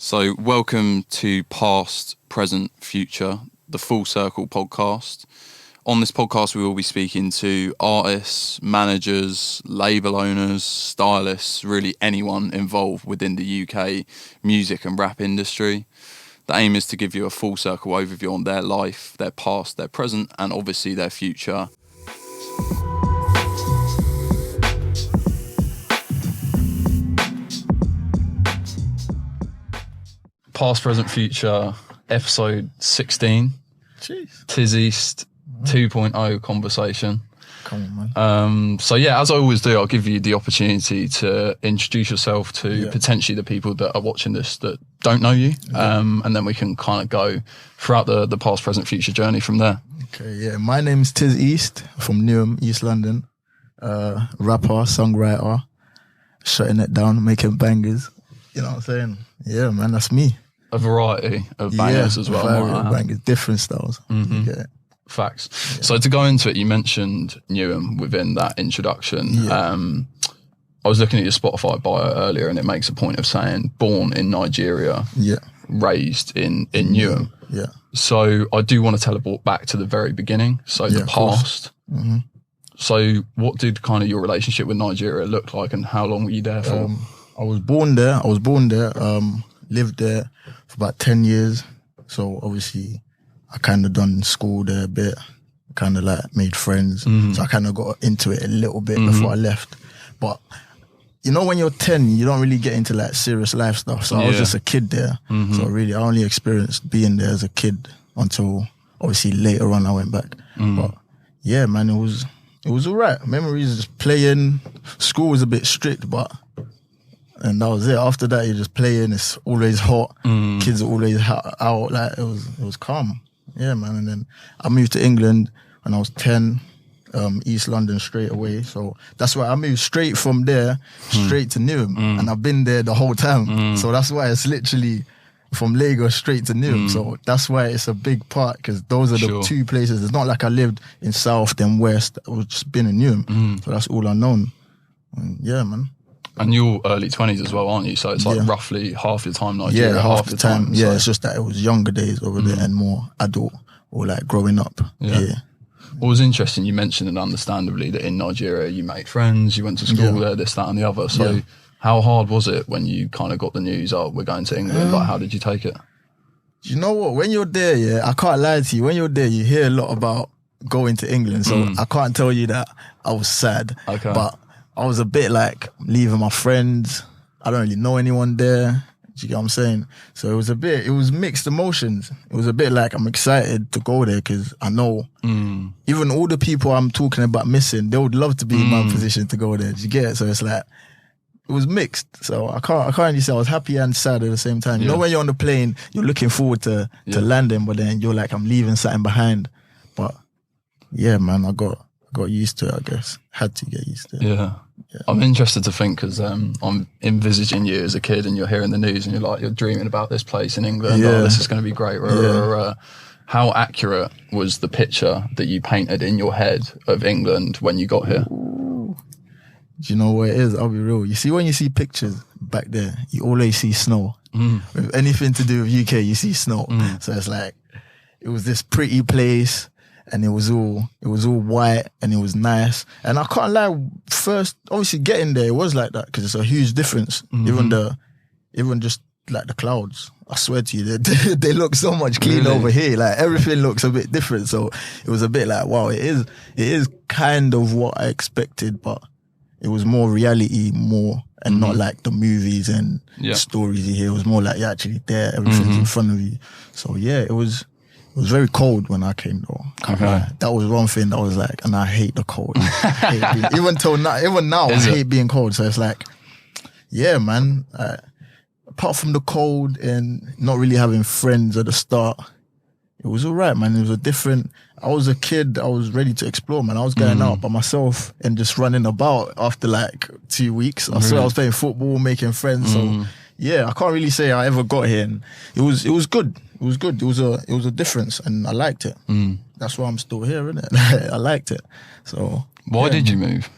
So, welcome to Past, Present, Future, the Full Circle podcast. On this podcast, we will be speaking to artists, managers, label owners, stylists, really anyone involved within the UK music and rap industry. The aim is to give you a full circle overview on their life, their past, their present, and obviously their future. Past, Present, Future, Ep.17. Jeez. TiZ East 2.0 conversation. Come on, man. So yeah, as I always do, I'll give you the opportunity to introduce yourself to potentially the people that are watching this that don't know you. And then we can kind of go throughout the past, present, future journey from there. Okay, yeah. My name's TiZ East from Newham, East London. Rapper, songwriter, shutting it down, making bangers. You know what I'm saying? Yeah, man, that's me. A variety of bangers as well. Variety of bangers, different styles. Mm-hmm. Yeah. Facts. Yeah. So to go into it, you mentioned Newham within that introduction. Yeah. I was looking at your Spotify bio earlier, and it makes a point of saying born in Nigeria, raised in Newham. Yeah. So I do want to teleport back to the very beginning, so the past. Mm-hmm. So what did kind of your relationship with Nigeria look like, and how long were you there for? I was born there. Lived there for about 10 years. So obviously I kind of done school there a bit, kind of like made friends. Mm-hmm. So I kind of got into it a little bit before I left. But you know, when you're 10, you don't really get into like serious life stuff. So I was just a kid there. Mm-hmm. So really, I only experienced being there as a kid until obviously later on I went back. But yeah, man, it was all right. Memories, just playing. School was a bit strict, and that was it. After that, you're just playing. It's always hot. Kids are always out. Like it was calm. Yeah, man. And then I moved to England when I was 10, East London straight away. So that's why I moved straight from there, straight to Newham. And I've been there the whole time. So that's why it's literally from Lagos straight to Newham. So that's why it's a big part, because those are the two places. It's not like I lived in South then West. I've just been in Newham. So that's all I known. And yeah, man. And you're early 20s as well, aren't you? So it's like roughly half your time Nigeria, half the time. Yeah, so it's just that it was younger days over there and more adult, or like growing up. Yeah. What was interesting, you mentioned, and understandably, that in Nigeria you made friends, you went to school there, this, that and the other. So how hard was it when you kind of got the news, we're going to England? Like, how did you take it? You know what? When you're there, I can't lie to you. When you're there, you hear a lot about going to England. So I can't tell you that I was sad. Okay. But I was a bit like leaving my friends. I don't really know anyone there. Do you get what I'm saying? So it was mixed emotions. It was a bit like I'm excited to go there because I know even all the people I'm talking about missing, they would love to be in my position to go there. Do you get it? So it's like, it was mixed. So I can't really say I was happy and sad at the same time. You know, when you're on the plane, you're looking forward to landing, but then you're like, I'm leaving something behind. But yeah, man, I got used to it, I guess. Had to get used to it. Yeah. I'm interested to think, because I'm envisaging you as a kid and you're hearing the news and you're dreaming about this place in England. Oh, this is going to be great. How accurate was the picture that you painted in your head of England when you got here? Do you know what it is? I'll be real. You see, when you see pictures back there, you always see snow. With anything to do with UK, you see snow. So it's like, it was this pretty place. And it was all white and it was nice. And I can't lie, first, obviously getting there, it was like that because it's a huge difference. Even just like the clouds, I swear to you, they look so much cleaner over here. Like everything looks a bit different. So it was a bit like, wow, it is kind of what I expected, but it was more reality, and not like the movies and stories you hear. It was more like you're actually there, everything's in front of you. So yeah, it was very cold when I came though. That was one thing that was like, and I hate the cold. Even now, I hate being cold. So it's like, yeah, man. Apart from the cold and not really having friends at the start, it was all right, man. It was I was a kid, I was ready to explore, man. I was going out by myself and just running about after like 2 weeks. I swear I was playing football, making friends. So yeah, I can't really say I ever got here. And it was good. It was good. It was a difference, and I liked it. That's why I'm still here, innit? I liked it. So why did you move?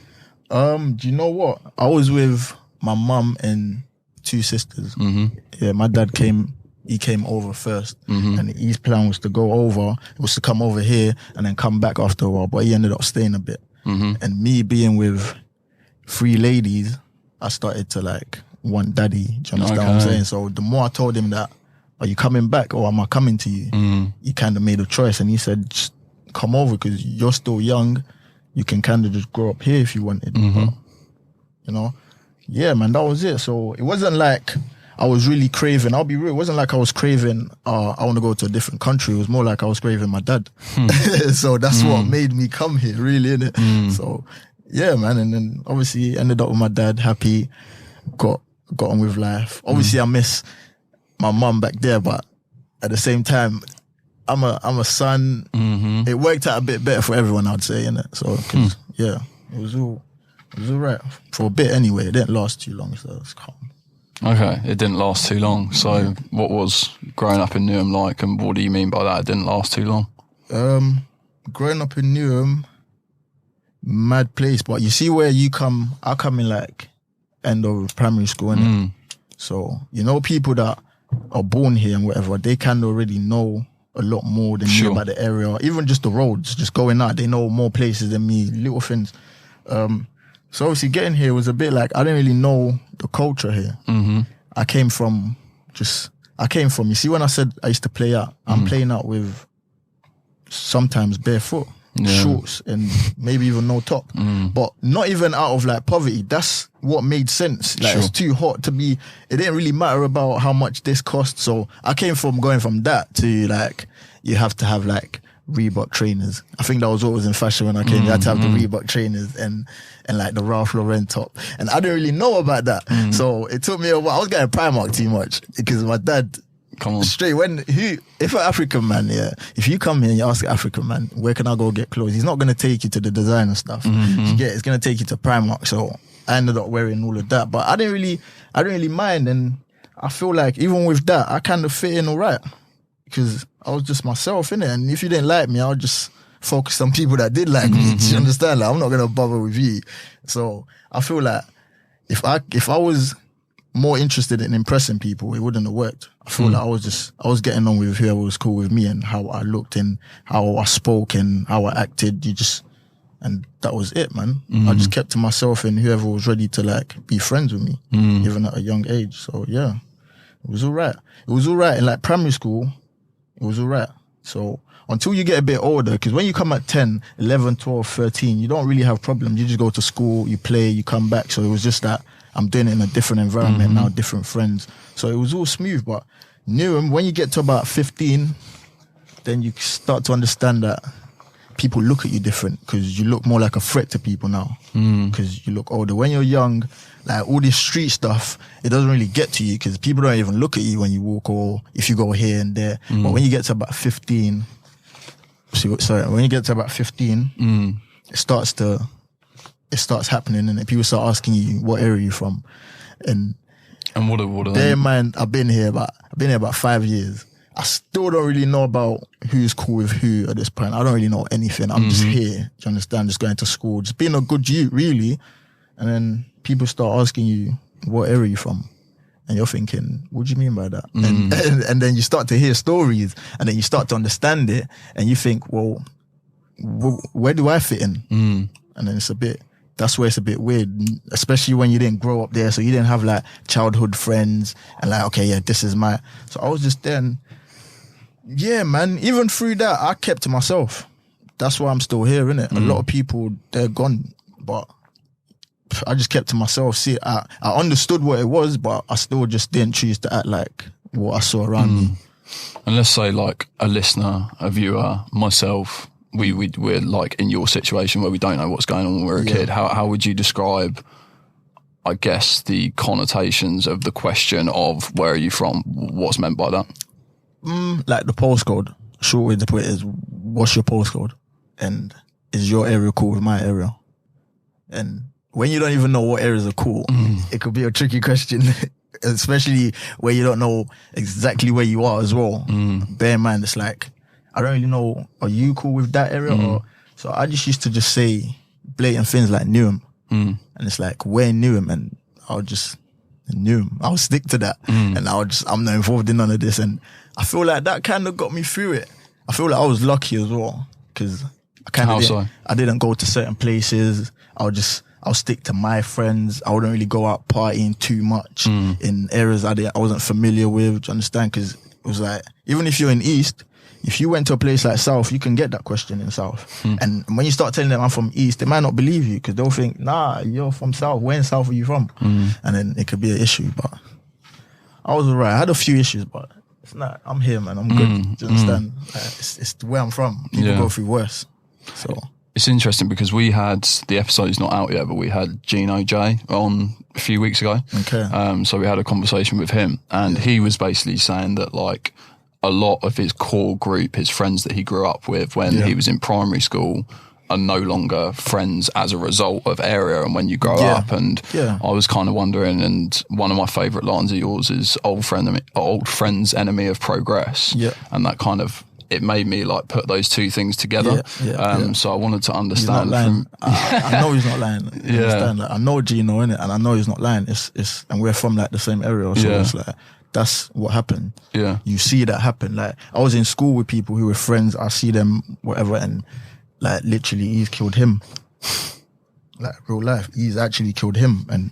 Do you know what? I was with my mum in 2 sisters. Yeah, my dad he came over first, and his plan was to go over, was to come over here and then come back after a while, but he ended up staying a bit. And me being with 3 ladies, I started to like want daddy. Do you understand what I'm saying? So the more I told him that, are you coming back or am I coming to you? He kind of made a choice, and he said, just come over because you're still young. You can kind of just grow up here if you wanted. But, you know, yeah, man, that was it. So it wasn't like I was really craving. I'll be real. It wasn't like I was craving, I want to go to a different country. It was more like I was craving my dad. So that's what made me come here, really, innit? So yeah, man. And then obviously ended up with my dad, happy, got on with life. Obviously I miss my mum back there, but at the same time, I'm a son. It worked out a bit better for everyone, I'd say, innit? So, yeah, it was all right for a bit anyway. It didn't last too long, so it's calm. Okay, it didn't last too long. So, what was growing up in Newham like, and what do you mean by that? It didn't last too long. Growing up in Newham, mad place. But you see where you come, I come in like end of primary school, innit? So you know, people that are born here and whatever, they kind of already know a lot more than me about the area, even just the roads, just going out. They know more places than me, little things. So obviously getting here was a bit like, I didn't really know the culture here. I came from, you see when I said I used to play out, I'm playing out with sometimes barefoot, shorts and maybe even no top. But not even out of like poverty. That's what made sense. Like it's too hot to be, it didn't really matter about how much this cost. So I came from going from that to like, you have to have like Reebok trainers. I think that was what was in fashion when I came. You had to have the Reebok trainers and like the Ralph Lauren top. And I didn't really know about that. So it took me a while. I was getting Primark too much because my dad, straight if an African man, if you come here and you ask an African man, where can I go get clothes? He's not going to take you to the designer stuff. It's going to take you to Primark. So I ended up wearing all of that, but I didn't really mind. And I feel like even with that, I kind of fit in all right because I was just myself, innit? And if you didn't like me, I'll just focus on people that did like me. Do you understand? Like, I'm not going to bother with you. So I feel like if I was more interested in impressing people, it wouldn't have worked. I feel like I was getting on with whoever was cool with me and how I looked and how I spoke and how I acted. And that was it, man. I just kept to myself and whoever was ready to like be friends with me, even at a young age. So yeah, it was all right. It was all right in like primary school. It was all right. So until you get a bit older, because when you come at 10, 11, 12, 13, you don't really have problems. You just go to school, you play, you come back. So it was just that I'm doing it in a different environment now, different friends. So it was all smooth. But Newham, when you get to about 15, then you start to understand that people look at you different because you look more like a threat to people now because you look older. When you're young, like all this street stuff, it doesn't really get to you because people don't even look at you when you walk or if you go here and there. But when you get to about 15, it starts happening and people start asking you what area you're from. And what are bear in mind, I've been here about 5 years. I still don't really know about who's cool with who at this point. I don't really know anything. I'm just here. Do you understand? Just going to school, just being a good youth, really. And then people start asking you, what area you from? And you're thinking, what do you mean by that? And then you start to hear stories and then you start to understand it and you think, well, where do I fit in? And then that's where it's a bit weird, especially when you didn't grow up there. So you didn't have like childhood friends and like, okay, yeah, this is so I was just there and yeah, man, even through that, I kept to myself. That's why I'm still here, innit? A lot of people, they're gone, but I just kept to myself. See, I understood what it was, but I still just didn't choose to act like what I saw around me. And let's say like a listener, a viewer, myself, we're like in your situation where we don't know what's going on when we're a kid. How would you describe, I guess, the connotations of the question of where are you from? What's meant by that? Like the postcode. Short way to put it is, what's your postcode? And is your area cool with my area? And when you don't even know what areas are cool, it could be a tricky question, especially where you don't know exactly where you are as well. Bear in mind, it's like, I don't really know, are you cool with that area? So I just used to just say blatant things like Newham. And it's like, we're in Newham. And I'll just in Newham. I'll stick to that. And I'm not involved in none of this. And I feel like that kind of got me through it. I feel like I was lucky as well, because I didn't go to certain places. I'll stick to my friends. I wouldn't really go out partying too much in areas I wasn't familiar with. Do you understand? Because it was like, even if you're in East, if you went to a place like South, you can get that question in South. And when you start telling them I'm from East, they might not believe you, because they'll think, nah, you're from South. Where in South are you from? And then it could be an issue. But I was alright. I had a few issues, but it's not. I'm here, man. I'm good. Do you understand? It's where I'm from. People go through worse. So it's interesting because we had, the episode is not out yet, but we had Gino J on a few weeks ago. Okay. So we had a conversation with him, and he was basically saying that like a lot of his core group, his friends that he grew up with when he was in primary school, are no longer friends as a result of area and when you grow up. And I was kind of wondering, and one of my favourite lines of yours is old friend's enemy of progress. And that kind of, it made me like put those two things together. So I wanted to understand. He's not lying. I know he's not lying. Understand? Like, I know Gino, innit, and I know he's not lying. It's and we're from like the same area, so it's like that's what happened. You see that happen. Like, I was in school with people who were friends. I see them, whatever, and like literally, he's killed him. Like real life, he's actually killed him, and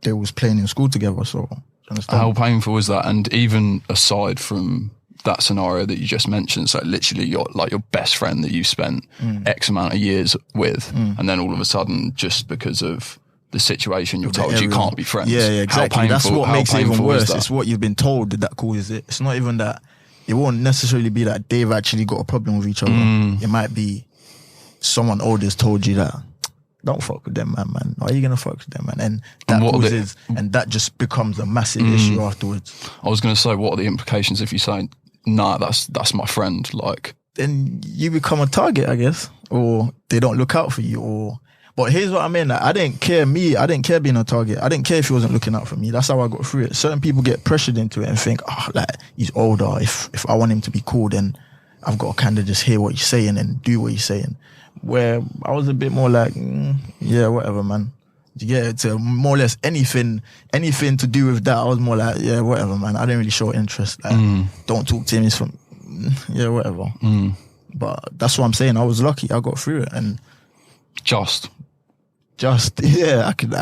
they was playing in school together. So, understand? How painful was that? And even aside from that scenario that you just mentioned, so literally your best friend that you spent X amount of years with, and then all of a sudden, just because of the situation, you're told you can't be friends. Exactly. That's what makes it even worse. It's what you've been told that causes it. It's not even that. It won't necessarily be that they've actually got a problem with each other. It might be someone older's told you that, don't fuck with them, man. Why are you gonna fuck with them, man? And that causes, and that just becomes a massive issue afterwards. I was gonna say, what are the implications if you say, nah, that's my friend? Like, then you become a target, I guess, or they don't look out for you. But here's what I mean. Like, I didn't care being a target. I didn't care if he wasn't looking out for me. That's how I got through it. Certain people get pressured into it and think, like, he's older. If I want him to be cool, then I've got to kind of just hear what he's saying and do what he's saying. Where I was a bit more like, yeah, whatever, man. You get it? To more or less anything to do with that, I was more like, yeah, whatever, man. I didn't really show interest. Like, don't talk to him. He's from, yeah, whatever. But that's what I'm saying. I was lucky. I got through it, and I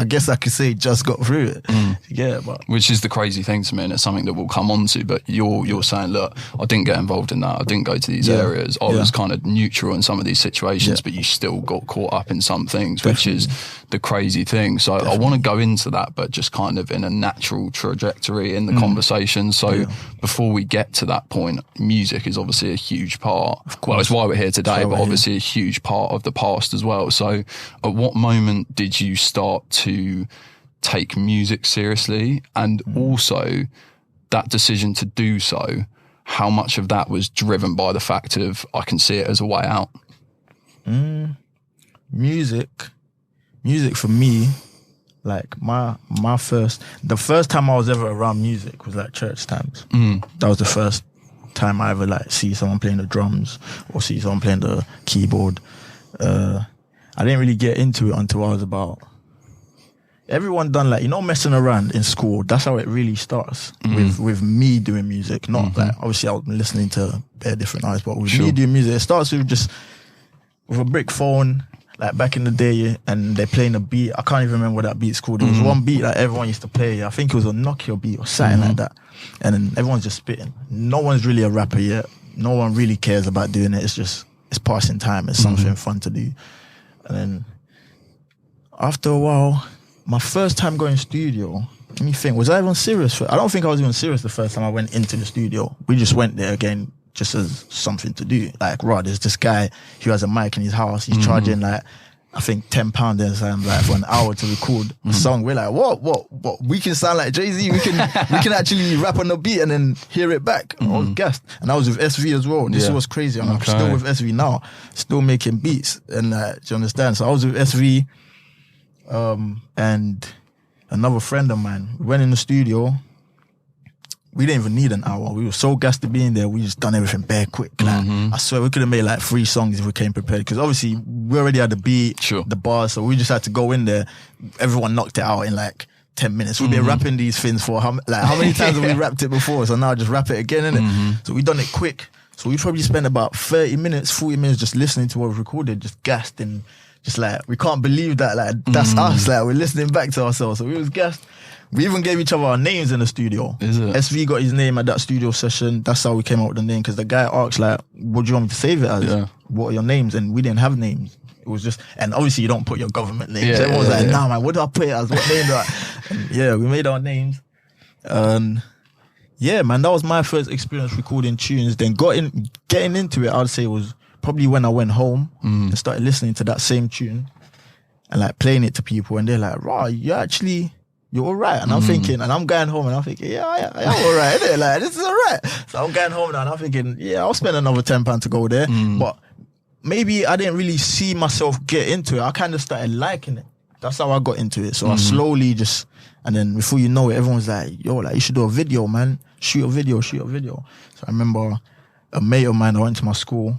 guess I could say just got through it. Yeah, but which is the crazy thing to me, and it's something that we'll come on to. But you're saying, look, I didn't get involved in that. I didn't go to these areas. I was kind of neutral in some of these situations, but you still got caught up in some things, which is the crazy thing. So I want to go into that, but just kind of in a natural trajectory in the conversation. So before we get to that point, music is obviously a huge part. Well, it's why we're here today, but obviously a huge part of the past as well. So at what moment did you start to take music seriously? And also that decision to do so, how much of that was driven by the fact of, I can see it as a way out? Music for me, like the first time I was ever around music was like church times. That was the first time I ever like see someone playing the drums or see someone playing the keyboard. I didn't really get into it until I was about, everyone done like, messing around in school. That's how it really starts with me doing music. Not like, obviously I was listening to bare different artists, but with me doing music, it starts with a brick phone, like back in the day, and they're playing a beat. I can't even remember what that beat's called. There was one beat that everyone used to play. I think it was a Nokia beat or something like that. And then everyone's just spitting. No one's really a rapper yet. No one really cares about doing it. It's passing time. It's something fun to do. And then after a while, my first time going studio, let me think, was I even serious? I don't think I was even serious the first time I went into the studio. We just went there again, just as something to do. Like, there's this guy who has a mic in his house. He's charging like, I think £10 or something, like, for an hour to record a song. We're like, what? We can sound like Jay-Z. We can actually rap on the beat and then hear it back. I was gassed. And I was with SV as well. This was crazy. I'm still with SV now, still making beats. And do you understand? So I was with SV and another friend of mine. We went in the studio. We didn't even need an hour. We were so gassed to be in there. We just done everything bare quick. Like, I swear we could have made like 3 songs if we came prepared. Because obviously we already had the beat, the bars, so we just had to go in there. Everyone knocked it out in like 10 minutes. We've been rapping these things for how many times have we rapped it before? So now I just rap it again, innit? So we done it quick. So we probably spent about 30 minutes, 40 minutes just listening to what we recorded, just gassed and just like, we can't believe that, like, that's us. Like, we're listening back to ourselves. So we was gassed. We even gave each other our names in the studio. Is it? SV got his name at that studio session. That's how we came up with the name, because the guy asked, like, what do you want me to save it as? Yeah. What are your names? And we didn't have names. It was just, and obviously you don't put your government names. Everyone's like, nah, man, what do I put it as? What name do I? And yeah, we made our names. Yeah, man, that was my first experience recording tunes. Then getting into it, I'd say was probably when I went home and started listening to that same tune and like playing it to people, and they're like, "Raw, you're all right." And I'm thinking, and I'm going home and I'm thinking, yeah, I'm all right, innit? Like, this is all right. So I'm going home now and I'm thinking, yeah, I'll spend another £10 to go there. But maybe I didn't really see myself get into it. I kind of started liking it. That's how I got into it. So I slowly just, and then before you know it, everyone's like, yo, like, you should do a video, man. Shoot a video. So I remember a mate of mine that went to my school,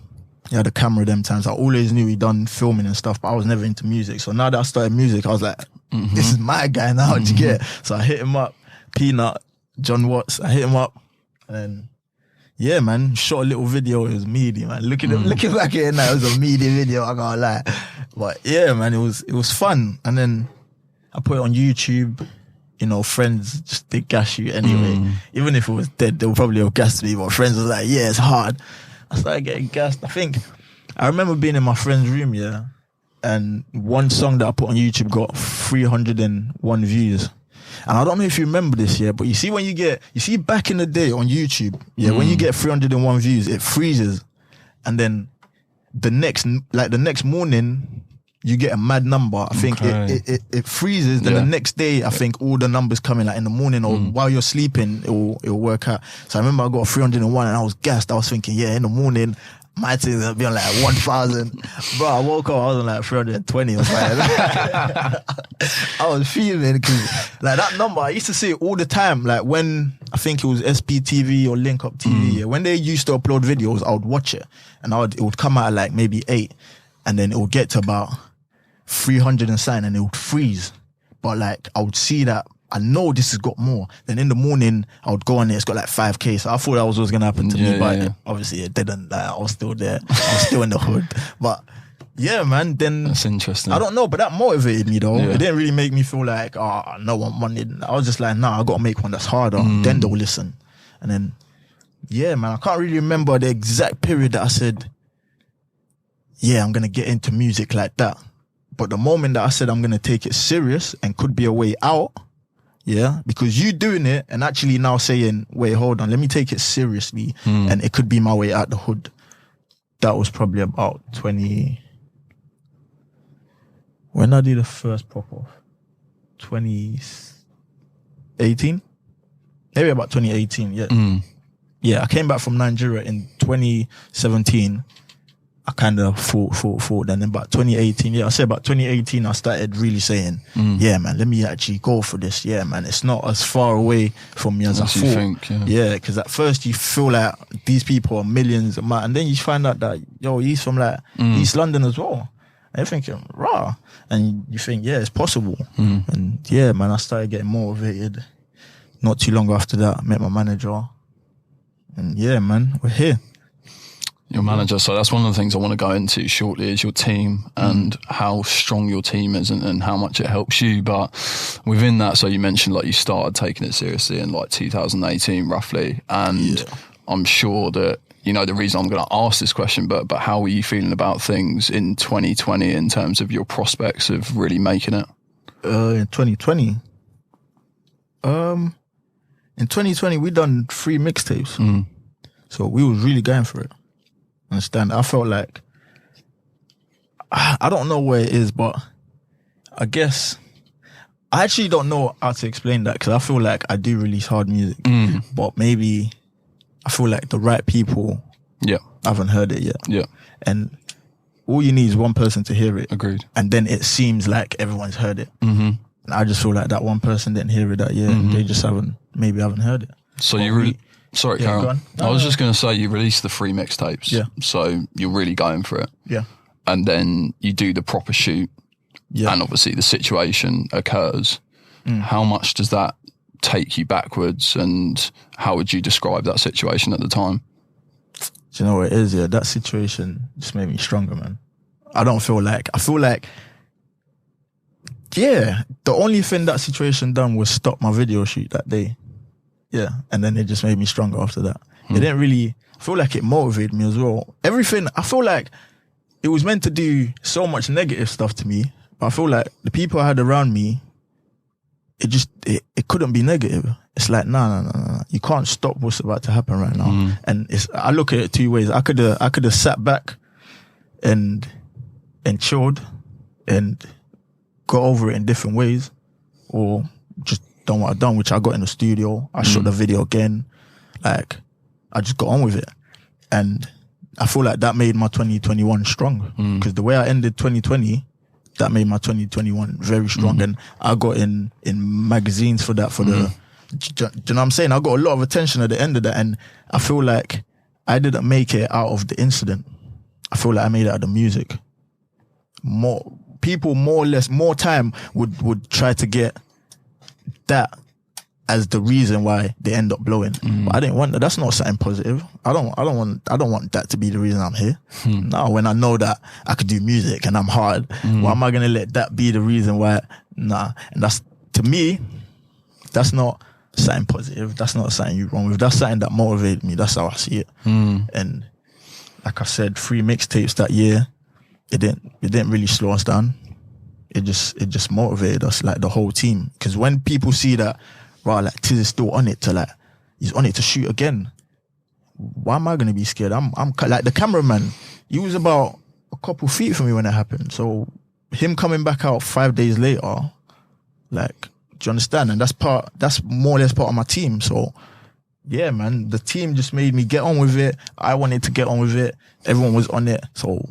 he had a camera them times. I always knew he'd done filming and stuff, but I was never into music. So now that I started music, I was like, this is my guy now, do you get? So I hit him up, Peanut, John Watts, I hit him up, and then, yeah, man, shot a little video. It was meaty, man. Looking back at it now, it was a meaty video, I can't lie. But yeah, man, it was fun. And then I put it on YouTube. You know, friends just, they gas you anyway. Even if it was dead, they would probably have gassed me, but friends was like, yeah, it's hard. I started getting gassed. I remember being in my friend's room, yeah, and one song that I put on YouTube got 301 views. And I don't know if you remember this, yeah, but you see back in the day on YouTube, yeah, when you get 301 views, it freezes. And then the next morning, you get a mad number. I think it freezes. Then the next day, I think all the numbers come in, like in the morning or while you're sleeping, it'll work out. So I remember I got 301 and I was gassed. I was thinking, yeah, in the morning, my thing's gonna be on like 1,000. Bro, I woke up, I was on like 320 or something. I was feeling, because like that number, I used to see it all the time. Like when, I think it was SPTV or Link Up TV, yeah, when they used to upload videos, I would watch it and it would come out at like maybe 8, and then it would get to about 300 and something, and it would freeze. But like, I would see that, I know this has got more. Then in the morning, I would go on there, it's got like 5K. So I thought that was what was going to happen to me, but obviously it didn't. Like, I was still there. I was still in the hood. But yeah, man, then... That's interesting. I don't know, but that motivated me though. It didn't really make me feel like, oh, no one wanted... I was just like, nah, I got to make one that's harder. Then they'll listen. And then, yeah, man, I can't really remember the exact period that I said, yeah, I'm going to get into music like that. But the moment that I said I'm going to take it serious and could be a way out, yeah, because you doing it and actually now saying, wait, hold on, let me take it seriously and it could be my way out the hood. That was probably about 20... When I did the first pop-off? 2018? Maybe about 2018, yeah. Yeah, I came back from Nigeria in 2017. I kind of thought. And then about 2018, yeah, I say about 2018, I started really saying, yeah, man, let me actually go for this. Yeah, man, it's not as far away from me as I thought. Yeah, because at first you feel like these people are millions, and then you find out that, yo, he's from like East London as well. And you're thinking, rah. And you think, yeah, it's possible. And yeah, man, I started getting motivated. Not too long after that, I met my manager. And yeah, man, we're here. Your manager, so that's one of the things I want to go into shortly, is your team and how strong your team is and how much it helps you. But within that, so you mentioned like you started taking it seriously in like 2018 roughly, and I'm sure that, you know, the reason I'm going to ask this question, but how are you feeling about things in 2020 in terms of your prospects of really making it? In 2020? In 2020 we done 3 mixtapes. So we was really going for it. Understand? I felt like, I don't know where it is, but I guess I actually don't know how to explain that, because I feel like I do release hard music, but maybe I feel like the right people haven't heard it yet. Yeah. And all you need is one person to hear it. Agreed. And then it seems like everyone's heard it. And I just feel like that one person didn't hear it that year. They just haven't heard it. So Sorry, Karen. I was just going to say, you released the 3 mixtapes. Yeah. So you're really going for it. Yeah. And then you do the proper shoot. Yeah. And obviously the situation occurs. How much does that take you backwards, and how would you describe that situation at the time? Do you know what it is? Yeah, that situation just made me stronger, man. I feel like, yeah, the only thing that situation done was stop my video shoot that day. Yeah, and then it just made me stronger after that. It didn't really, I feel like it motivated me as well. Everything, I feel like it was meant to do so much negative stuff to me, but I feel like the people I had around me, it couldn't be negative. It's like, nah. You can't stop what's about to happen right now. And I look at it two ways. I could have sat back and chilled and got over it in different ways, or just done what I done, which I got in the studio. I shot the video again. Like, I just got on with it. And I feel like that made my 2021 strong. Because the way I ended 2020, that made my 2021 very strong. And I got in magazines for that, do you know what I'm saying? I got a lot of attention at the end of that, and I feel like I didn't make it out of the incident. I feel like I made it out of the music. More people, more or less, more time would try to get that as the reason why they end up blowing. But I didn't want that. That's not something positive. I don't want that to be the reason I'm here. No, when I know that I could do music and I'm hard, why am I gonna let that be the reason why? Nah. And that's, to me, that's not something positive. That's not something you're wrong with. That's something that motivated me. That's how I see it. And like I said, 3 mixtapes that year, it didn't really slow us down. It just motivated us, like the whole team. Because when people see that, right, like TiZ is still on it he's on it to shoot again. Why am I gonna be scared? I'm like the cameraman. He was about a couple feet from me when it happened. So him coming back out 5 days later, like, do you understand? And that's more or less part of my team. So yeah, man, the team just made me get on with it. I wanted to get on with it. Everyone was on it. So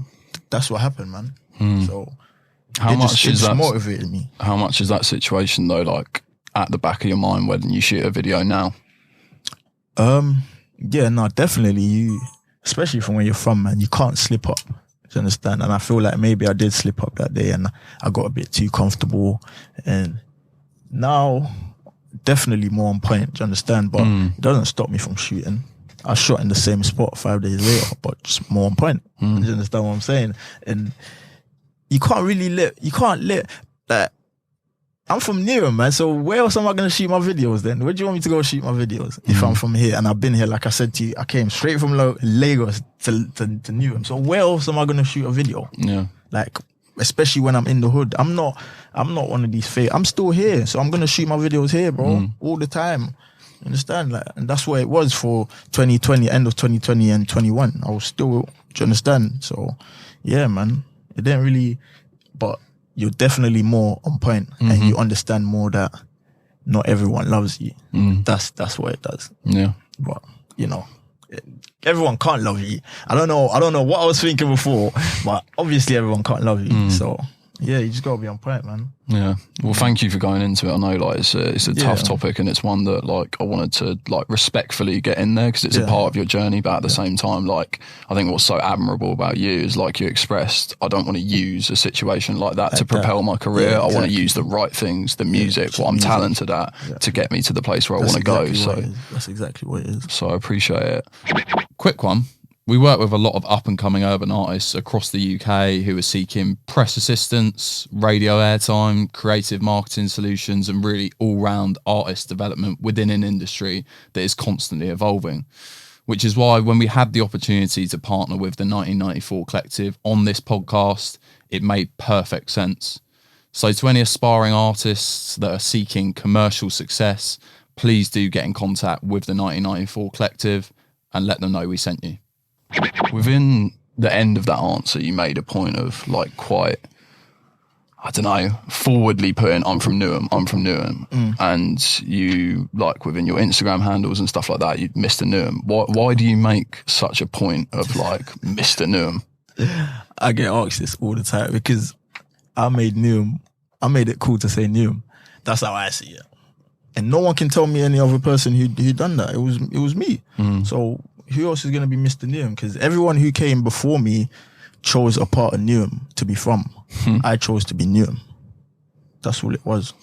that's what happened, man. So How much is that motivated me? How much is that situation though, like, at the back of your mind when you shoot a video now? Yeah, no, definitely. Especially from where you're from, man, you can't slip up. Do you understand? And I feel like maybe I did slip up that day and I got a bit too comfortable. And now, definitely more on point. Do you understand? But it doesn't stop me from shooting. I shot in the same spot 5 days later, but just more on point. Do you understand what I'm saying? And you can't let, like, I'm from Newham, man, so where else am I going to shoot my videos then? Where do you want me to go shoot my videos if I'm from here? And I've been here, like I said to you, I came straight from Lagos to Newham. So where else am I going to shoot a video? Yeah. Like, especially when I'm in the hood. I'm not one of these fake. I'm still here, so I'm going to shoot my videos here, bro, all the time. You understand? Like, and that's what it was for 2020, end of 2020 and 21. I was still, do you understand? So, yeah, man, it didn't really, but you're definitely more on point and you understand more that not everyone loves you. That's what it does. Yeah. But, you know, everyone can't love you. I don't know what I was thinking before, but obviously everyone can't love you. So, yeah, you just got to be on point, man. Yeah. Well, thank you for going into it. I know, like, it's a tough topic, and it's one that, like, I wanted to, like, respectfully get in there because it's a part of your journey, but at the same time, like, I think what's so admirable about you is, like you expressed, I don't want to use a situation like that to propel my career. Yeah, exactly. I want to use the right things, the music, what I'm talented at, to get me to the place where I want to go. So that's exactly what it is. So I appreciate it. Quick one. We work with a lot of up-and-coming urban artists across the UK who are seeking press assistance, radio airtime, creative marketing solutions, and really all-round artist development within an industry that is constantly evolving. Which is why when we had the opportunity to partner with the 1994 Collective on this podcast, it made perfect sense. So to any aspiring artists that are seeking commercial success, please do get in contact with the 1994 Collective and let them know we sent you. Within the end of that answer, you made a point of, like, quite, I don't know, forwardly putting, I'm from Newham. And you, like, within your Instagram handles and stuff like that, you Mr. Newham. Why do you make such a point of, like, Mr. Newham? I get asked this all the time because I made it cool to say Newham. That's how I see it. And no one can tell me any other person who done that. It was me. So who else is going to be Mr. Newham? Because everyone who came before me chose a part of Newham to be from. I chose to be Newham. That's all it was.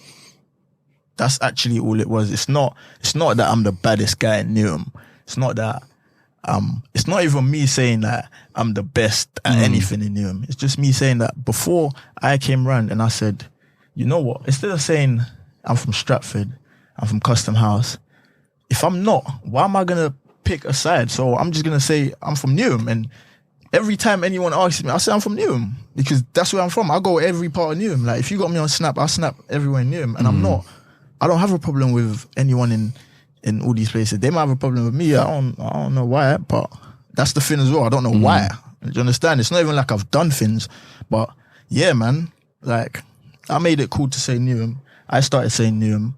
That's actually all it was. It's not that I'm the baddest guy in Newham. It's not that it's not even me saying that I'm the best at anything in Newham. It's just me saying that before I came round and I said, you know what, instead of saying I'm from Stratford, I'm from Custom House, if I'm not, why am I gonna pick a side? So I'm just gonna say I'm from Newham, and every time anyone asks me, I say I'm from Newham because that's where I'm from. I go every part of Newham. Like if you got me on Snap, I snap everywhere in Newham, and I don't have a problem with anyone in all these places. They might have a problem with me. I don't know why, but that's the thing as well. I don't know why. Do you understand? It's not even like I've done things, but yeah, man. Like I made it cool to say Newham. I started saying Newham.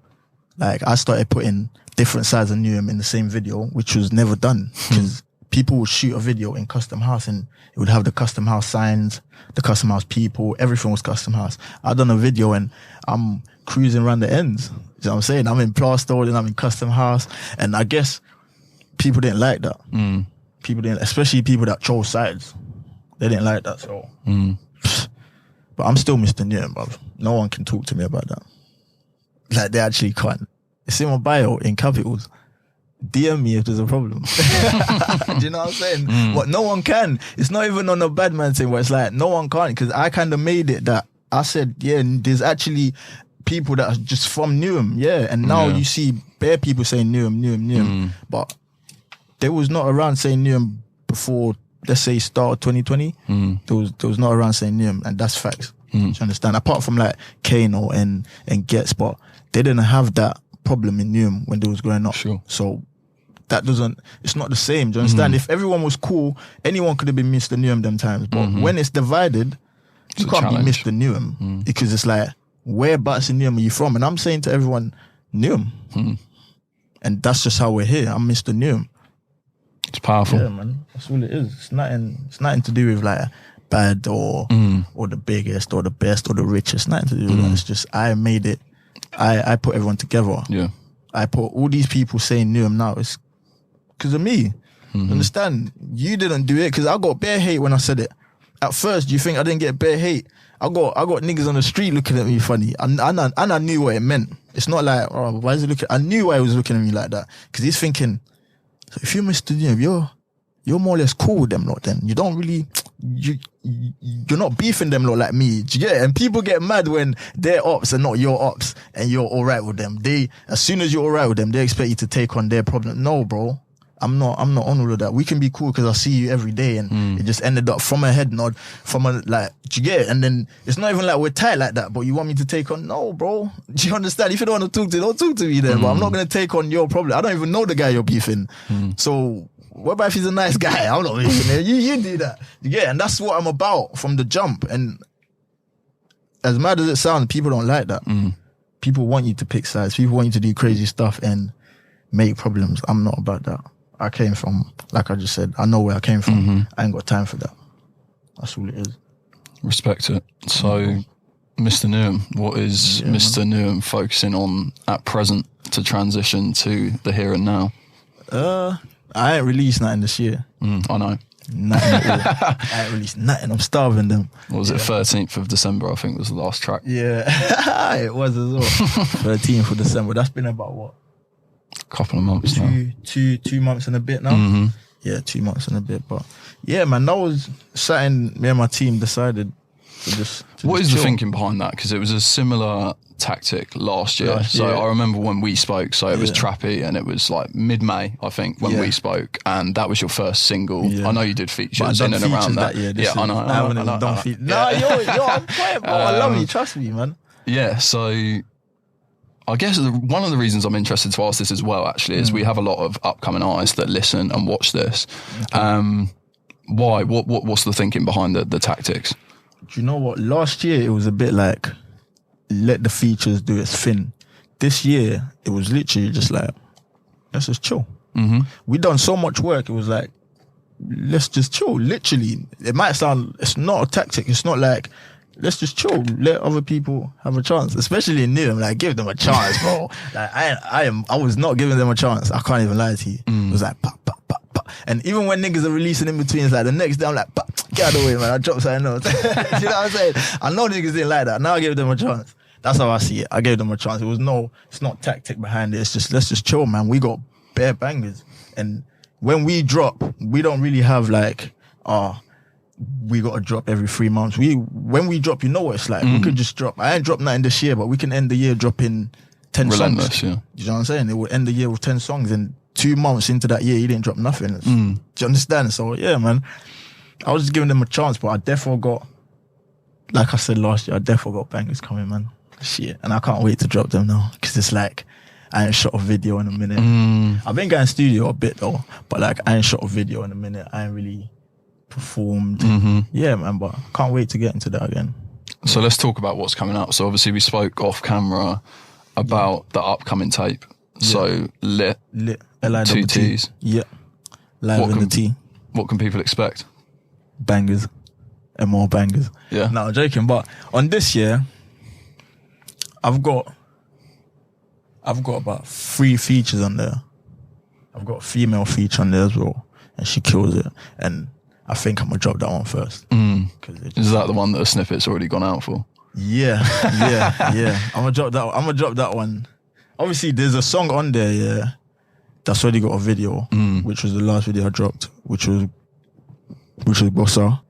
Like I started putting different sides of Newham in the same video, which was never done because people would shoot a video in Custom House and it would have the Custom House signs, the Custom House people, everything was Custom House. I done a video and I'm cruising around the ends. You know what I'm saying? I'm in Plaster and I'm in Custom House, and I guess people didn't like that. People didn't, especially people that chose sides. They didn't like that, so. But I'm still Mr. Newham, bruv. No one can talk to me about that. Like, they actually can't. It's in my bio in capitals. DM me if there's a problem. Do you know what I'm saying? But no one can. It's not even on a bad man thing where it's like, no one can't, because I kind of made it that I said, yeah, there's actually people that are just from Newham, yeah. And now you see bare people saying Newham. But they was not around saying Newham before, let's say, start of 2020. There was not around saying Newham, and that's facts. Do you understand? Apart from like Kano and Gets, but they didn't have that problem in Newham when they was growing up. Sure. So that doesn't, it's not the same. Do you understand? If everyone was cool, anyone could have been Mr. Newham them times. But when it's divided, you can't be Mr. Newham because it's like, whereabouts in Newham are you from? And I'm saying to everyone, Newham. And that's just how we're here. I'm Mr. Newham. It's powerful. Yeah, man. That's all it is. It's nothing to do with like bad or the biggest or the best or the richest. Nothing to do with that. It's just I made it. I put everyone together. Yeah. I put all these people saying Newham now. It's because of me. Understand? You didn't do it because I got bare hate when I said it. At first, you think I didn't get bare hate? I got niggas on the street looking at me funny, and I knew what it meant. It's not like, oh, why is he looking? I knew why he was looking at me like that, because he's thinking, so if you're Mr. Newham, you're more or less cool with them lot. Then you don't really, you're not beefing them lot like me. Do you get it? And people get mad when their ops are not your ops, and you're all right with them. As soon as you're all right with them, they expect you to take on their problem. No, bro. I'm not on all of that. We can be cool because I see you every day, and it just ended up from a head nod, from a like, do you get it? And then it's not even like we're tight like that, but you want me to take on? No, bro. Do you understand? If you don't want to talk to, don't talk to me then. But I'm not going to take on your problem. I don't even know the guy you're beefing. So what about if he's a nice guy? I'm not beefing him. You do that. You get it? And that's what I'm about from the jump. And as mad as it sounds, people don't like that. People want you to pick sides. People want you to do crazy stuff and make problems. I'm not about that. I came from, like I just said, I know where I came from. I ain't got time for that. That's all it is. Respect it. So, Mr. Newham, what is Mr. Newham focusing on at present to transition to the here and now? I ain't released nothing this year. I know. Nothing at all. I ain't released nothing. I'm starving them. What was it? 13th of December, I think was the last track. Yeah, it was as well. 13th of December. That's been about what? Couple of months now. 2 months and a bit now. Yeah, 2 months and a bit. But yeah, man, that was something me and my team decided to just. What is the thinking behind that? Because it was a similar tactic last year. I remember when we spoke. So it was Trappy, and it was like mid-May, I think, when we spoke, and that was your first single. I know you did features in and around that. I know. I haven't even done features. No, yo, I'm quiet, bro. I love you. Trust me, man. Yeah. So. I guess one of the reasons I'm interested to ask this as well, actually, is we have a lot of upcoming artists that listen and watch this. Why? What's the thinking behind the tactics? Do you know what? Last year, it was a bit like, let the features do its thing. This year, it was literally just like, let's just chill. We done so much work, it was like, let's just chill. Literally. It might sound, it's not a tactic. It's not like, let's just chill. Let other people have a chance, especially in Newham. Like, give them a chance, bro. Like, I was not giving them a chance. I can't even lie to you. It was like, pop, pop, pop, pop. And even when niggas are releasing in between, it's like the next day I'm like, pop, get out of the way, man. I dropped something else. You know what I'm saying? I know niggas didn't like that. Now I give them a chance. That's how I see it. I gave them a chance. It's not tactic behind it. It's just, let's just chill, man. We got bare bangers. And when we drop, we don't really have like, we got to drop every 3 months. When we drop, you know what it's like. We could just drop. I ain't dropped nothing this year, but we can end the year dropping 10 songs. Yeah. You know what I'm saying? It will end the year with 10 songs, and 2 months into that year, you didn't drop nothing. Do you understand? So yeah, man, I was just giving them a chance, but I definitely got, like I said last year, I definitely got bangers coming, man. Shit. And I can't wait to drop them now, because it's like, I ain't shot a video in a minute. I've been going studio a bit though, but like, I ain't shot a video in a minute. I ain't really performed. Yeah, man, but can't wait to get into that again. So let's talk about what's coming up. So obviously we spoke off camera about the upcoming tape. So lit two T's. Yeah, live in the T. What can people expect? Bangers and more bangers. Yeah. No, I'm joking. But on this year, I've got about 3 features on there. I've got a female feature on there as well, and she kills it. And I think I'm gonna drop that one first. Is that the one that a snippet's already gone out for? Yeah. I'm gonna drop that one. Obviously, there's a song on there, yeah, that's already got a video, which was the last video I dropped, which was Bossa.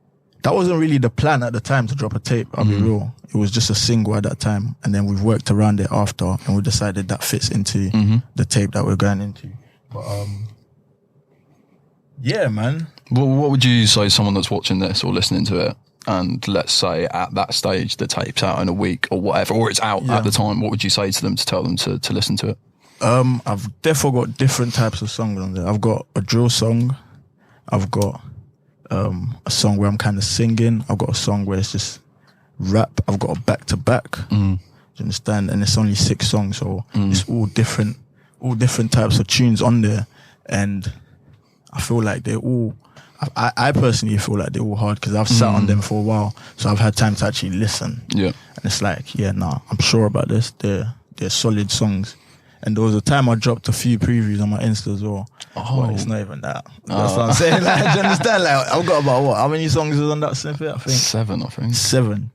That wasn't really the plan at the time to drop a tape, I'll be real. It was just a single at that time, and then we've worked around it after, and we decided that fits into the tape that we're going into. But yeah, man. Well, what would you say to someone that's watching this or listening to it, and let's say at that stage the tape's out in a week or whatever, or it's out at the time, what would you say to them to tell them to listen to it? I've definitely got different types of songs on there. I've got a drill song. I've got a song where I'm kind of singing. I've got a song where it's just rap. I've got a back-to-back. Do you understand? And it's only 6 songs, so it's all different types of tunes on there. And I feel like they're all, I personally feel like they're all hard because I've sat on them for a while, so I've had time to actually listen. Yeah. And it's like, I'm sure about this. They're solid songs. And there was a time I dropped a few previews on my Insta as well. But it's not even that. That's what I'm saying. Like, do you understand? Like, I've got about what? How many songs is on that snippet? I think 7. I think 7.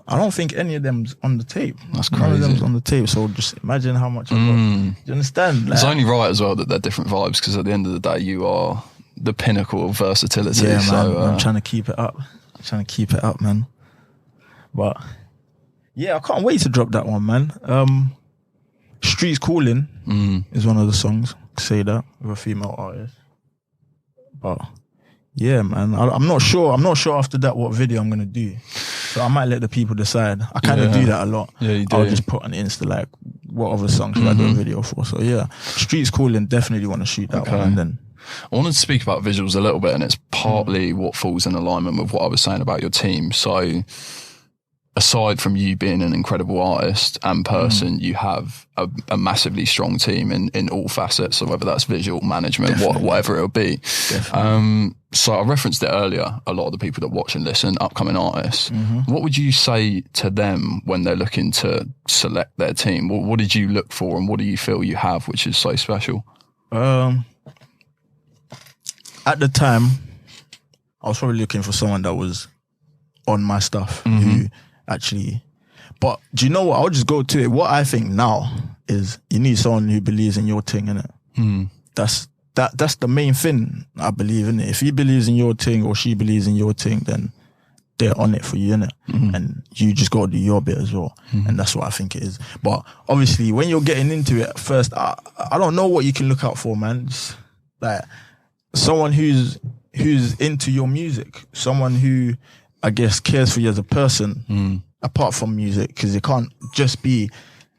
I don't think any of them's on the tape. That's crazy. None of them's on the tape. So just imagine how much I've got. Do you understand? Like, it's only right as well that they're different vibes, because at the end of the day, you are the pinnacle of versatility. Yeah, man. So, I'm trying to keep it up. Man. But yeah, I can't wait to drop that one, man. Streets Calling is one of the songs. Say that with a female artist. But yeah, man, I'm not sure. I'm not sure after that what video I'm gonna do. So I might let the people decide. I kind of do that a lot. Yeah, you do. I'll just put on Insta like, what other songs should I do a video for? So yeah, Streets Calling, definitely want to shoot that one. And then I wanted to speak about visuals a little bit, and it's partly what falls in alignment with what I was saying about your team. So aside from you being an incredible artist and person, you have a massively strong team in all facets. So whether that's visual management, whatever it'll be. So I referenced it earlier, a lot of the people that watch and listen, upcoming artists. What would you say to them when they're looking to select their team? What did you look for, and what do you feel you have which is so special? At the time, I was probably looking for someone that was on my stuff, who actually, but do you know what? I'll just go to it. What I think now is you need someone who believes in your thing, innit? That's the main thing, I believe, in it. If he believes in your thing or she believes in your thing, then they're on it for you, innit? And you just got to do your bit as well. And that's what I think it is. But obviously, when you're getting into it first, I don't know what you can look out for, man. Just like someone who's into your music, someone who, I guess, cares for you as a person, apart from music, because it can't just be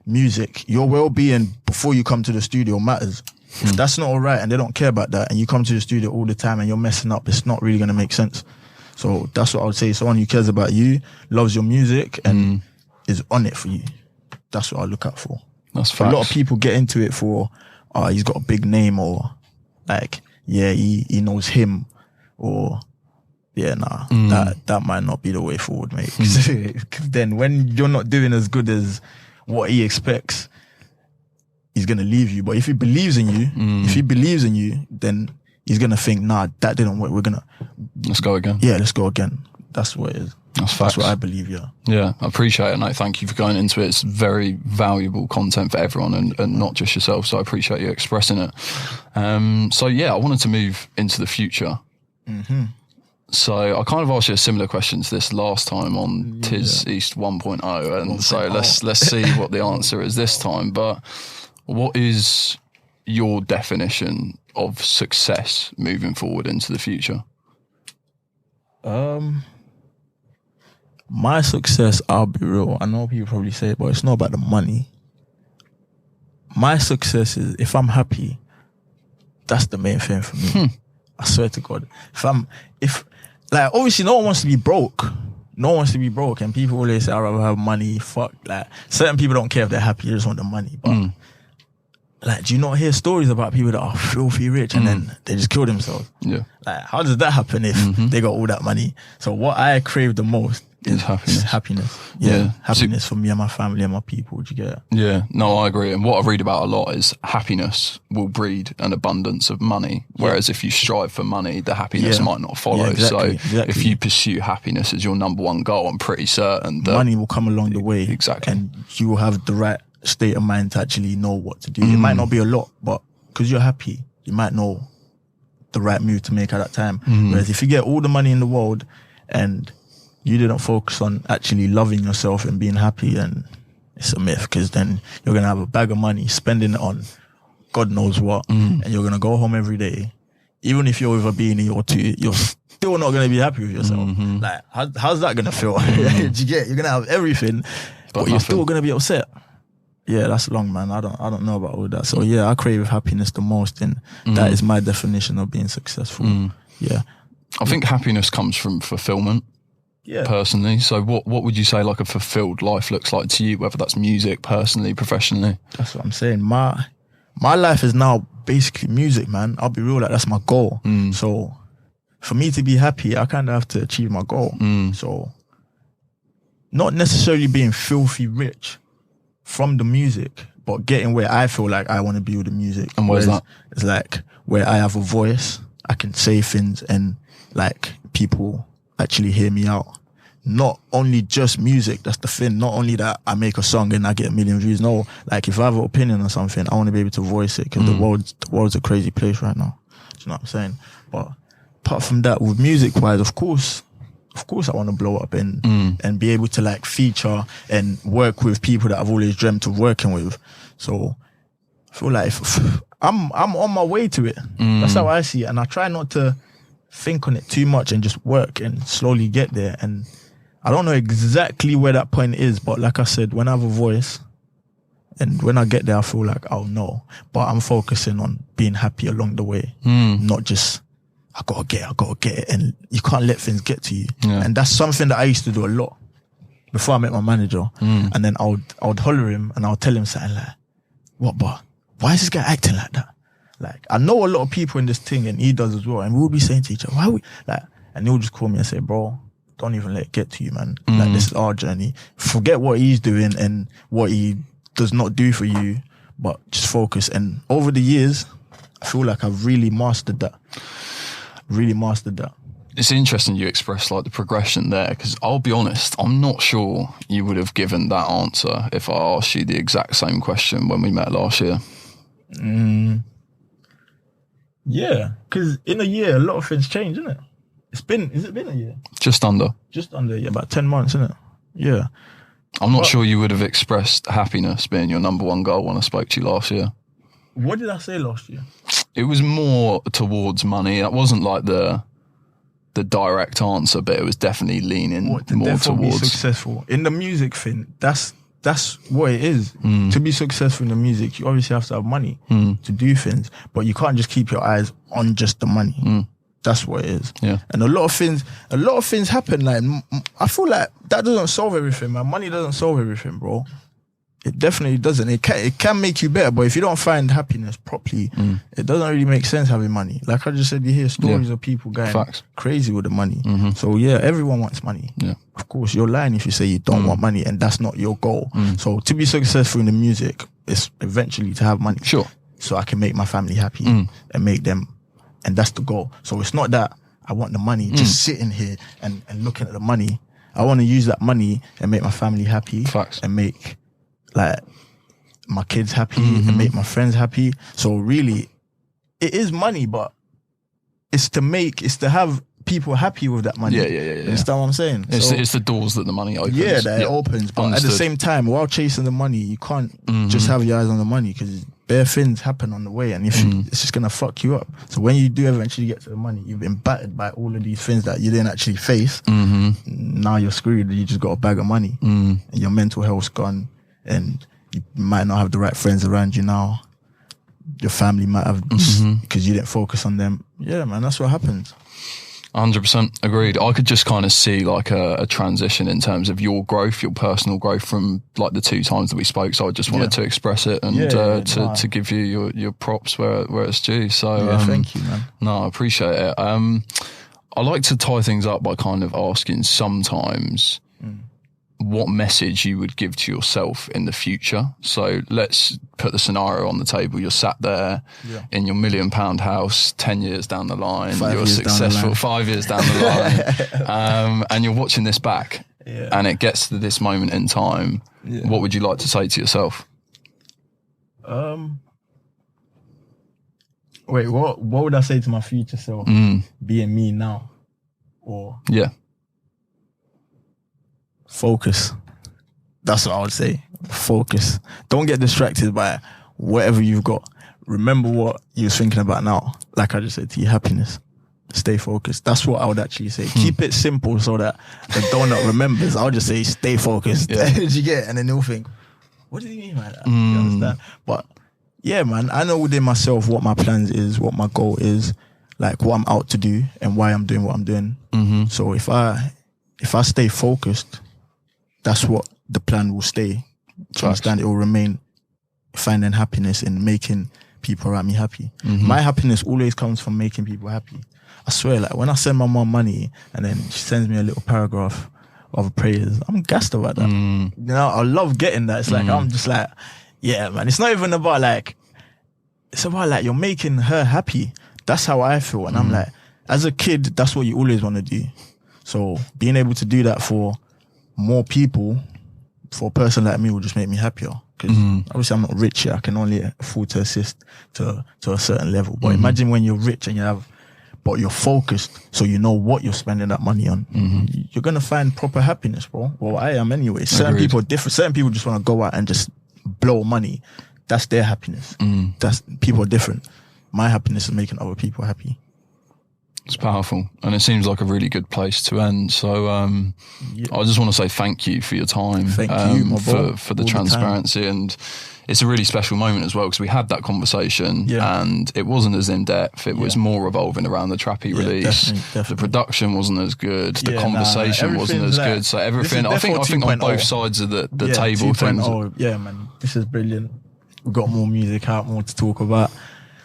music. Your well-being before you come to the studio matters. If that's not all right and they don't care about that, and you come to the studio all the time and you're messing up, it's not really going to make sense. So that's what I would say. Someone who cares about you, loves your music, and is on it for you. That's what I look out for. That's facts. A lot of people get into it for, he's got a big name, or like, he knows him, or that might not be the way forward, mate. Because then when you're not doing as good as what he expects, he's gonna leave you. But if he believes in you, then he's gonna think, nah, that didn't work. Let's go again. Yeah, let's go again. That's what it is. That's what I believe, yeah. Yeah, I appreciate it, mate. Thank you for going into it. It's very valuable content for everyone and not just yourself, so I appreciate you expressing it. So, yeah, I wanted to move into the future. Mm-hmm. So I kind of asked you a similar question to this last time on TiZ East 1.0, and so let's see what the answer is this time. But what is your definition of success moving forward into the future? My success, I'll be real, I know people probably say it, but it's not about the money. My success is, if I'm happy, that's the main thing for me. I swear to God. Like, obviously no one wants to be broke. No one wants to be broke, and people always say, I'd rather have money, fuck. Like, certain people don't care if they're happy, they just want the money. But like, do you not hear stories about people that are filthy rich and then they just kill themselves? Yeah. Like, how does that happen if they got all that money? So what I crave the most is happiness. Yeah. Happiness for me and my family and my people. Do you get it? Yeah. No, I agree. And what I read about a lot is happiness will breed an abundance of money. Whereas if you strive for money, the happiness might not follow. Yeah, so if you pursue happiness as your number one goal, I'm pretty certain that money will come along the way. Exactly. And you will have the right state of mind to actually know what to do. It might not be a lot, but because you're happy, you might know the right move to make at that time. Whereas if you get all the money in the world and you didn't focus on actually loving yourself and being happy, then it's a myth, because then you're going to have a bag of money, spending it on God knows what, and you're going to go home every day. Even if you're with a beanie or two, you're still not going to be happy with yourself. Like, how's that going to feel? Do you get? You're going to have everything, but you're still going to be upset. Yeah, that's long, man. I don't know about all that. So yeah, I crave happiness the most, and that is my definition of being successful. Yeah. I think happiness comes from fulfillment. Yeah. Personally. So what would you say like a fulfilled life looks like to you, whether that's music, personally, professionally? That's what I'm saying. My life is now basically music, man. I'll be real, like, that's my goal. So for me to be happy, I kind of have to achieve my goal. So not necessarily being filthy rich from the music, but getting where I feel like I want to be with the music. And where's that? It's like where I have a voice, I can say things, and like people actually hear me out. Not only just music, that's the thing. Not only that I make a song and I get 1 million views. No, like, if I have an opinion on something, I want to be able to voice it, because the world's a crazy place right now. Do you know what I'm saying? But apart from that, with music wise, of course I want to blow up and be able to like feature and work with people that I've always dreamt of working with. So I feel like I'm on my way to it. That's how I see it. And I try not to think on it too much and just work and slowly get there. And I don't know exactly where that point is, but like I said, when I have a voice and when I get there, I feel like I'll know. But I'm focusing on being happy along the way, not just I gotta get it, and you can't let things get to you. And that's something that I used to do a lot before I met my manager. And then I would holler him and I would tell him something like, what, but why is this guy acting like that? Like, I know a lot of people in this thing, and he does as well, and we'll be saying to each other, why we, like, and he'll just call me and say, bro, don't even let it get to you, man. Like, this is our journey. Forget what he's doing and what he does not do for you, but just focus. And over the years, I feel like I've really mastered that. It's interesting you express like the progression there, because I'll be honest, I'm not sure you would have given that answer if I asked you the exact same question when we met last year. Yeah, because in a year, a lot of things change, isn't it? Has it been a year? Just under, yeah, about 10 months, isn't it? Yeah. I'm not sure you would have expressed happiness being your number one goal when I spoke to you last year. What did I say last year? It was more towards money. That wasn't like the direct answer, but it was definitely leaning more towards be successful in the music thing. That's what it is. To be successful in the music, you obviously have to have money to do things, but you can't just keep your eyes on just the money. That's what it is. Yeah. And a lot of things happen. Like, I feel like that doesn't solve everything, man. Money doesn't solve everything, bro. It definitely doesn't. It can make you better, but if you don't find happiness properly, it doesn't really make sense having money. Like I just said, you hear stories of people going crazy with the money. So yeah, everyone wants money. Yeah. Of course, you're lying if you say you don't want money and that's not your goal. So to be successful in the music, it's eventually to have money. Sure. So I can make my family happy and make them, and that's the goal. So it's not that I want the money just sitting here and looking at the money. I want to use that money and make my family happy. Facts. And make like my kids happy and make my friends happy. So really, it is money, but it's to have people happy with that money. Yeah. You understand what I'm saying? It's the doors that the money opens. Yeah, that it opens. But at the same time, while chasing the money, you can't just have your eyes on the money, because bare things happen on the way, and it's just gonna fuck you up. So when you do eventually get to the money, you've been battered by all of these things that you didn't actually face. Now you're screwed. You just got a bag of money, and your mental health's gone, and you might not have the right friends around you now. Your family might have, because you didn't focus on them. Yeah, man, that's what happens. 100% agreed. I could just kind of see like a transition in terms of your growth, your personal growth from like the 2 times that we spoke. So I just wanted to express it and to give you your props where it's due. So thank you, man. No, I appreciate it. I like to tie things up by kind of asking sometimes what message you would give to yourself in the future. So let's put the scenario on the table. You're sat there in your £1 million house 10 years down the line. You're successful 5 years down the line. And you're watching this back and it gets to this moment in time. What would you like to say to yourself? Wait, what would I say to my future self? Being me now? Or focus. That's what I would say. Focus. Don't get distracted by whatever you've got. Remember what you was thinking about now. Like I just said to you, happiness. Stay focused. That's what I would actually say. Keep it simple so that the donut remembers. I would just say stay focused. Did you get it? And then they'll think, what do you mean by that? You understand? But yeah, man, I know within myself what my plans is, what my goal is, like what I'm out to do and why I'm doing what I'm doing. So if I stay focused, that's what the plan will stay. To understand, it will remain finding happiness in making people around me happy. My happiness always comes from making people happy. I swear, like when I send my mom money and then she sends me a little paragraph of praise, I'm gassed about that. You know, I love getting that. It's like, I'm just like, yeah, man. It's not even about like, it's about like you're making her happy. That's how I feel. And I'm like, as a kid, that's what you always want to do. So being able to do that for more people, for a person like me, will just make me happier. Because obviously I'm not rich yet. I can only afford to assist to a certain level. But imagine when you're rich and but you're focused, so you know what you're spending that money on. You're going to find proper happiness, bro. Well, I am anyway. Certain people are different. Certain people just want to go out and just blow money. That's their happiness. People are different. My happiness is making other people happy. It's powerful, and it seems like a really good place to end. So I just want to say thank you for your time. Thank you, my bro, for the transparency, and it's a really special moment as well because we had that conversation and it wasn't as in depth. It was more revolving around the Trappy release. Definitely. The production wasn't as good. The conversation wasn't as good. So everything, I think on both sides of the table, things. Yeah, man, this is brilliant. We've got more music out, more to talk about.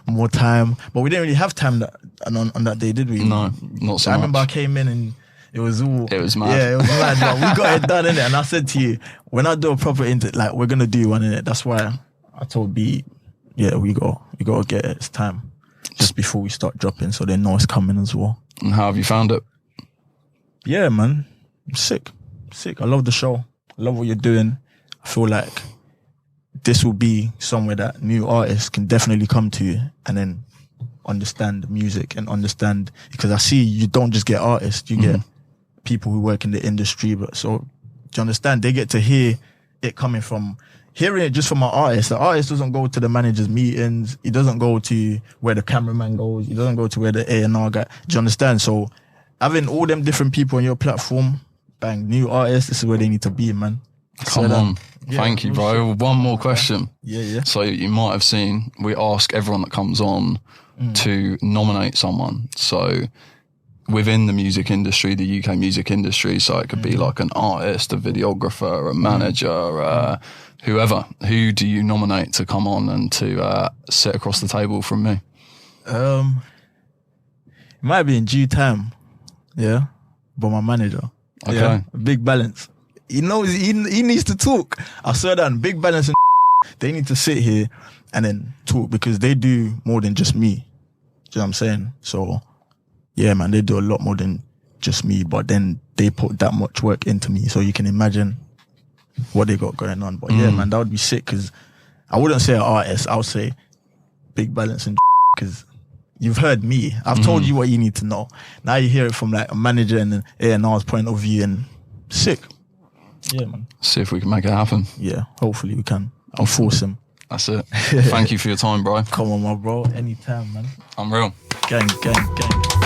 More time, but we didn't really have time on that day, did we? No, not so much. I remember I came in and it was mad. Yeah, it was mad. But we got it done, innit? And I said to you, when I do a proper like we're gonna do one, innit? That's why I told B, we gotta get it. It's time just before we start dropping, so they know it's coming as well. And how have you found it? Yeah, man, sick. I love the show. I love what you're doing. I feel like this will be somewhere that new artists can definitely come to and then understand music and understand, because I see you don't just get artists, you get people who work in the industry, but so do you understand? They get to hear it coming from, hearing it just from an artist. The artist doesn't go to the manager's meetings, he doesn't go to where the cameraman goes, he doesn't go to where the A&R guy, do you understand? So having all them different people on your platform, bang, new artists, this is where they need to be, man. Come on. Thank you, bro. One more question. Yeah. So you might have seen, we ask everyone that comes on to nominate someone. So within the music industry, the UK music industry, so it could be like an artist, a videographer, a manager, whoever. Who do you nominate to come on and to sit across the table from me? It might be in due time, but my manager. Okay. Big Balance. He knows he needs to talk. I swear that Big Balance and they need to sit here and then talk, because they do more than just me. Do you know what I'm saying? So yeah, man, they do a lot more than just me, but then they put that much work into me, so you can imagine what they got going on. But yeah, man, that would be sick, because I wouldn't say an artist, I would say Big Balance and because you've heard me. I've told you what you need to know. Now you hear it from like a manager and an A&R's point of view, and sick. Yeah, man. See if we can make it happen. Yeah, hopefully we can. I'll force him. That's it. Thank you for your time, bro. Come on, my bro. Anytime, man. I'm real. Gang, gang, gang.